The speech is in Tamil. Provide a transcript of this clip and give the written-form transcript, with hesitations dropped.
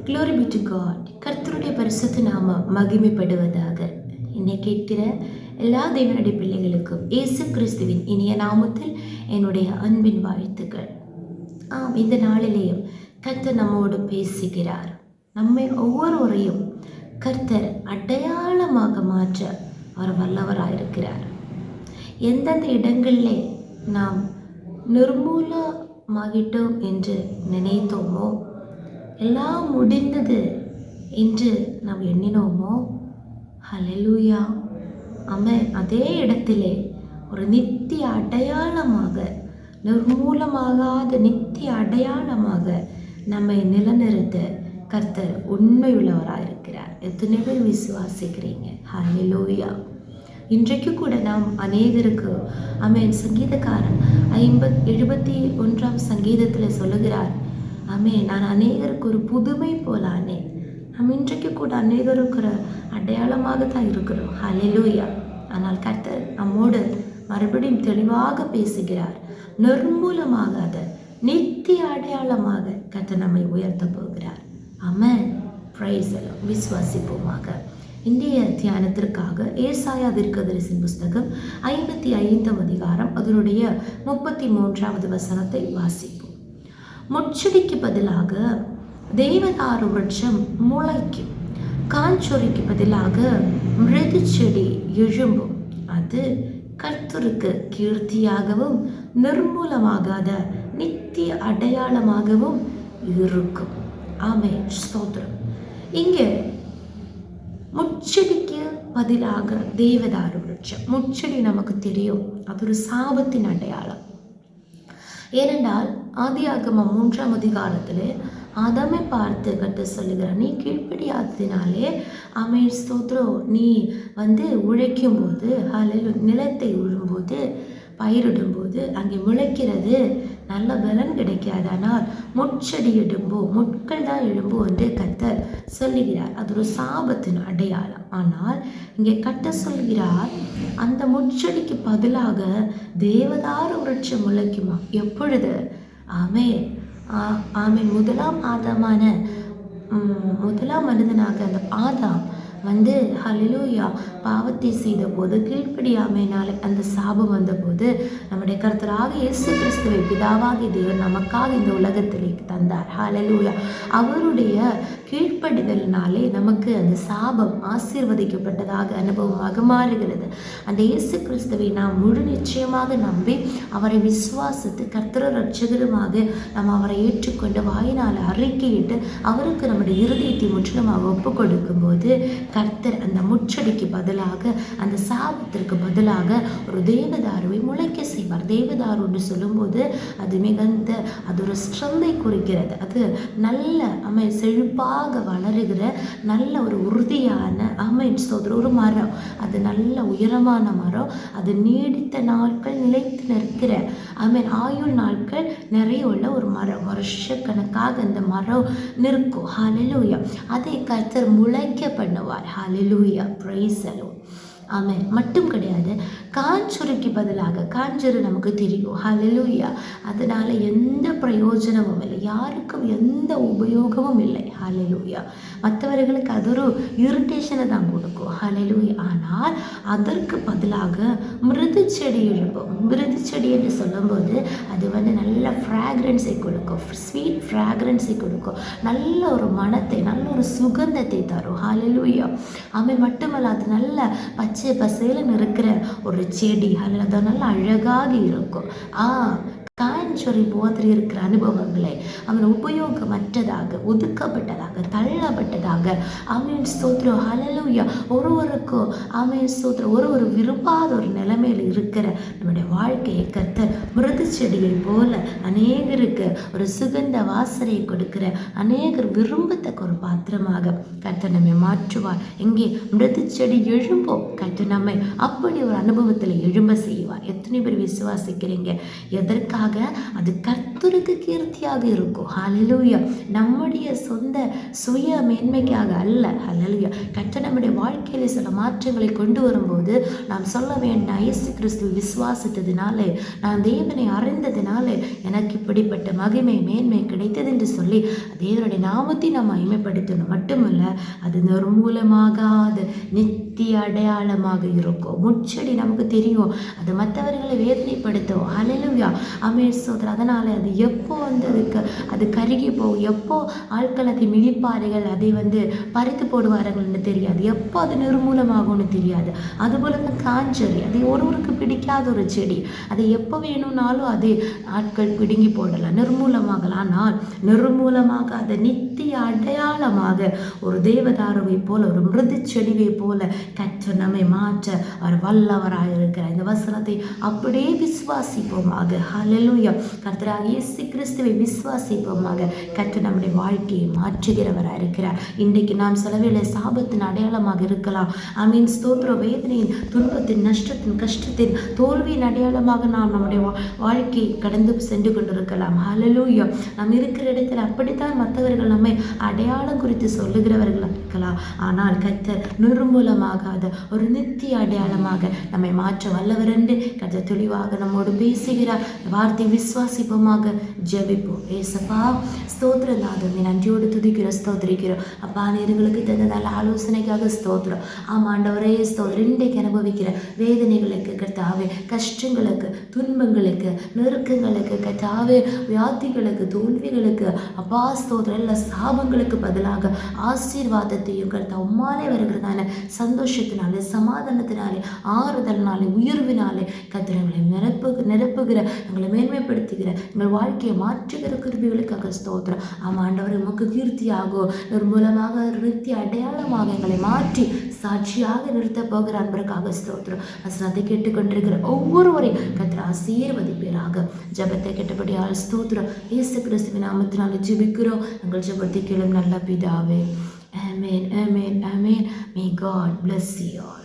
Glory be to God. கர்த்தருடைய பரிசுத்த நாமம் மகிமைப்படுவதாக. என்னை கேட்கிற எல்லா தேவனுடைய பிள்ளைகளுக்கும் இயேசு கிறிஸ்துவின் இனிய நாமத்தில் என்னுடைய அன்பின் வாழ்த்துக்கள். இந்த நாளிலேயும் கர்த்தர் நம்மோடு பேசுகிறார். நம்மை ஒவ்வொருவரையும் கர்த்தர் அடையாளமாக மாற்ற அவர் வல்லவராயிருக்கிறார். எந்தெந்த இடங்களிலே நாம் நிர்மூலமாகிட்டோம் என்று நினைத்தோமோ, எல்லாம் முடிந்தது என்று நாம் எண்ணினோமோ, ஹல்லேலூயா, ஆமென், அதே இடத்திலே ஒரு நித்திய அடையாளமாக, நிர்மூலமாகாத நித்திய அடையாளமாக நம்மை நிலநிறுத்த கர்த்தர் உண்மையுள்ளவராயிருக்கிறார். எத்தனை பேர் விசுவாசிக்கிறீங்க? ஹல்லேலூயா. இன்றைக்கு கூட நாம் அநேகருக்கு ஆமென், சங்கீதக்காரன் 71 சங்கீதத்தில் சொல்லுகிறார், ஆமென், நான் அநேகருக்கு ஒரு புதுமை போலானே. நாம் இன்றைக்கு கூட அநேகருக்கு அடையாளமாக தான் இருக்கிறோம். ஹல்லேலூயா. ஆனால் கர்த்தர் நம்மோடு மறுபடியும் தெளிவாக பேசுகிறார். நிர்மூலமாகாத நித்திய அடையாளமாக கர்த்தர் நம்மை உயர்த்த போகிறார். ஆமென். Praise the Lord. விசுவாசிப்போமாக. இன்றைய தியானத்திற்காக ஏசாயா தீர்க்கதரிசியின் புஸ்தகம் 55 அதிகாரம் அதனுடைய 33வது வசனத்தை வாசிப்போம். முட்செடிக்கு பதிலாக தேவதாரு விருட்சம் முளைக்கும், காஞ்சொரிக்கு பதிலாக மிருது செடி எழும்பும். அது கர்த்தருக்கு கீர்த்தியாகவும் நிர்மூலமாகாத நித்திய அடையாளமாகவும் இருக்கும். ஆமென். ஸ்தோத்திரம். இங்கே முட்செடிக்கு பதிலாக தேவதாரு விருட்சம். முட்செடி நமக்கு தெரியும், அது ஒரு சாபத்தின் அடையாளம். ஏனென்றால் ஆதியாகமம் 3 அதிகாரத்திலே ஆதாமை பார்த்து கர்த்தர் சொல்லுகிறார், நீ கீழ்ப்படியாததினாலே ஆமென் ஸ்தோத்திரம், நீ உழைக்கும் போது, நிலத்தை உழும்போது, பயிரிடும்போது அங்கே முளைக்கிறது நல்ல பலன் கிடைக்காது. ஆனால் முட்செடி எழும்போ, முட்கள் தான் எழும்போ என்று கர்த்தர் சொல்லுகிறார். அது ஒரு சாபத்தின் அடையாளம். ஆனால் இங்கே கர்த்தர் சொல்கிறார், அந்த முட்செடிக்கு பதிலாக தேவதாரு விருட்சம் முளைக்குமா. எப்பொழுது? ஆமென். முதலாம் மனிதனாக அந்த ஆதாம் ஹல்லேலூயா பாவத்தை செய்த போது, கீழ்ப்படியாமையினாலே அந்த சாபம் வந்தபோது, நம்முடைய கர்த்தராக இயேசு கிறிஸ்துவை பிதாவாகிய தேவன் நமக்காக இந்த உலகத்திலே தந்தார். ஹல்லேலூயா. அவருடைய கீழ்ப்படிதலினாலே நமக்கு அந்த சாபம் ஆசீர்வதிக்கப்பட்டதாக அனுபவமாக மாறுகிறது. அந்த இயேசு கிறிஸ்துவை நாம் முழு நிச்சயமாக நம்பி அவரை விசுவாசித்து கர்த்தர் இரட்சகருமாக நாம் அவரை ஏற்றுக்கொண்டு வாயினால் அறிக்கையிட்டு அவருக்கு நம்முடைய இருதயத்தை முற்றிலுமாக ஒப்பு கொடுக்கும் போது, கர்த்தர் அந்த முட்செடிக்கு பதிலாக, அந்த சாபத்திற்கு பதிலாக ஒரு தேவதாருவை முளைக்க செய்வார். தேவதாரு என்று சொல்லும்போது அது மிகுந்த, அது ஒரு ஸ்ட்ரென்த்தை குறிக்கிறது. அது நல்ல செழிப்பாக வளருகிற நல்ல ஒரு உறுதியான ஒரு மரம். அது நல்ல உயரமான மரம். அது நீடித்த நாட்கள் நிலைத்து நிற்கிற ஆயுள் நாட்கள் நிறைய உள்ள ஒரு மரம். வருஷக்கணக்காக அந்த மரம் நிற்கும். ஹல்லேலூயா. அதை கர்த்தர் முளைக்க பண்ணுவார். ஹல்லேலூயா. Praise the Lord. ஆமென். மட்டும் கிடையாது, காஞ்சொரிக்கு பதிலாக, காஞ்சொரு நமக்கு தெரியும். ஹல்லேலூயா. அதனால எந்த பிரயோஜனமும் இல்லை, யாருக்கும் எந்த உபயோகமும் இல்லை. ஹல்லேலூயா. மற்றவர்களுக்கு அது ஒரு இரிட்டேஷனை தான் கொடுக்கும். ஹல்லேலூயா. ஆனால் அதற்கு பதிலாக மிருது செடி எழும்பும். மிருது செடி என்று சொல்லும்போது அது நல்ல ஃப்ராக்ரன்ஸை கொடுக்கும், ஸ்வீட் ஃப்ராக்ரன்ஸை கொடுக்கும், நல்ல ஒரு மனத்தை, நல்ல ஒரு சுகந்தத்தை தரும். ஹல்லேலூயா. ஆமென். மட்டுமல்ல, அது நல்ல பச்சை பசேலன்னு இருக்கிற ஒரு செடி. அதில் அது நல்லா அழகாக இருக்கும். காஞ்சொரி போதில் இருக்கிற அனுபவங்களை உபயோகமற்றதாக, ஒதுக்கப்பட்டதாக, தள்ளப்பட்டதாக, ஆமென் ஸ்தோத்திரம், ஹல்லேலூயா, ஒருவருக்கும் ஆமென் ஸ்தோத்திரம், ஒரு விரும்பாத ஒரு நிலைமையில் இருக்கிற நம்முடைய வாழ்க்கையை கர்த்தர் மிருது செடியை போல அநேகருக்கு ஒரு சுகந்த வாசனையை கொடுக்கிற, அநேகர் விரும்பத்தக்க ஒரு பாத்திரமாக கர்த்தர் நம்மை மாற்றுவார். எங்கே மிருது செடி எழும்போ, கர்த்தர் நம்மை அப்படி ஒரு அனுபவத்தில் எழும்ப செய்வார். எத்தனை பேர் விசுவாசிக்கிறீங்க? எதற்காக? அது கர்த்தர் கர்த்தருக்கு கீர்த்தியாக இருக்கும். ஹல்லேலூயா. நம்முடைய சொந்த சுய மேன்மைக்காக அல்ல. ஹல்லேலூயா. கர்த்தர் நம்முடைய வாழ்க்கையில சில மாற்றங்களை கொண்டு வரும்போது நாம் சொல்ல வேண்டாம், இயேசு கிறிஸ்துவை விசுவாசித்ததினாலே, நான் தேவனை அறிந்ததினாலே எனக்கு இப்படிப்பட்ட மகிமை மேன்மை கிடைத்தது என்று சொல்லி தேவனுடைய நாமத்தை நாம் மகிமைப்படுத்தணும். மட்டுமல்ல, அது நிர்மூலமாகாத நித்திய அடையாளமாக இருக்கும். முச்செடி நமக்கு தெரியும், அது மற்றவர்களை வேதனைப்படுத்தும். ஹல்லேலூயா. ஆமென் சகோதரர். அதனால அது எப்போ அது கருகி போகும், எப்போ ஆட்கள் அதை மிதிப்பார்கள், அதை பறித்து போடுவார்கள்னு தெரியாது, எப்போ அது நிர்மூலமாகும்னு தெரியாது. அதுபோல தான் காஞ்சொரி, அது ஒருவருக்கு பிடிக்காத ஒரு செடி, அதை எப்போ வேணும்னாலும் அதை ஆட்கள் பிடுங்கி போடலாம், நிர்மூலமாகலாம். ஆனால் நிர்மூலமாக அதை நித்திய அடையாளமாக ஒரு தேவதாருவை போல, ஒரு மிருது செடிவை போல கர்த்தர் நம்மை மாற்ற அவர் வல்லவராக இருக்கிறார். இந்த வசனத்தை அப்படியே விசுவாசிப்போமாக. ஹல்லேலூயா. கர்த்தராகிய இயேசு கிறிஸ்துவை விசுவாசிப்போமாக. கர்த்தர் நம்முடைய வாழ்க்கையை மாற்றுகிறவராக இருக்கிறார். இன்றைக்கு நாம் செலவில சாபத்தின் அடையாளமாக இருக்கலாம். ஆமீன் ஸ்தோத்திரம். வேதனையின், துன்பத்தின், நஷ்டத்தின், கஷ்டத்தின், தோல்வியின் அடையாளமாக நாம் நம்முடைய வாழ்க்கையை கடந்து சென்று கொண்டிருக்கலாம். ஹல்லேலூயா. நாம் இருக்கிற இடத்துல அப்படித்தான் மற்றவர்கள் நம்மை அடையாளம் குறித்து சொல்லுகிறவர்கள் இருக்கலாம். ஆனால் கர்த்தர் நிர்மூலமாகாத ஒரு நித்திய அடையாளமாக நம்மை மாற்ற வல்லவர் என்று கர்த்தர் தெளிவாக நம்மோடு பேசுகிறார். வார்த்தை விசுவாசிப்போமாக. ஜெபிப்போம். ஏசப்பா ஸ்தோத்திரம் நாதமே, நன்றியோடு துதிக்கிறோம், ஸ்தோத்திரிக்கிறோம். அப்பா, நேர்களுக்கு தந்த நல்ல ஆலோசனைக்காக ஸ்தோத்திரம். ஆமாண்டவரே ஸ்தோத்திரம். இன்றைக்கு அனுபவிக்கிற வேதனைகளுக்கு கர்த்தாவே, கஷ்டங்களுக்கு, துன்பங்களுக்கு, நெருக்கங்களுக்கு கர்த்தாவே, வியாதிகளுக்கு, தோல்விகளுக்கு அப்பா ஸ்தோத்திரம், எல்லா சாபங்களுக்கு பதிலாக ஆசீர்வாதத்தையும் கர்த்தா உம்மாலே வருகிறதான சந்தோஷத்தினாலே, சமாதானத்தினாலே, ஆறுதலினாலே, உயர்வினாலே கர்த்தர் எங்களை நிரப்புகிற, எங்களை மேன்மைப்படுத்துகிற, எங்கள் வாழ்க்கையை மாற்றுகிற கிருபைகளுக்காக ஸ்தோத்திரம். ஆமாண்டவரே, உமக்கு கீர்த்தியாகும் நிர்மூலமாக நிறுத்திய அடையாளமாக எங்களை மாற்றி சாட்சியாக நிறுத்த போகிற அன்பருக்காக ஸ்தோத்திரம். வசனத்தை கேட்டுக்கொண்டிருக்கிற ஒவ்வொருவரையும் கர்த்தர் ஆசீர்வதிப்பீராக. ஜெபத்தை கேட்டபடியால் ஸ்தோத்திரம். இயேசு கிறிஸ்துவின் நாமத்தினாலே ஜெபிக்கிறோம். எங்கள் ஜெபத்தை கேளும் நல்ல பிதாவே. ஆமென், ஆமென், ஆமென். May God bless you all.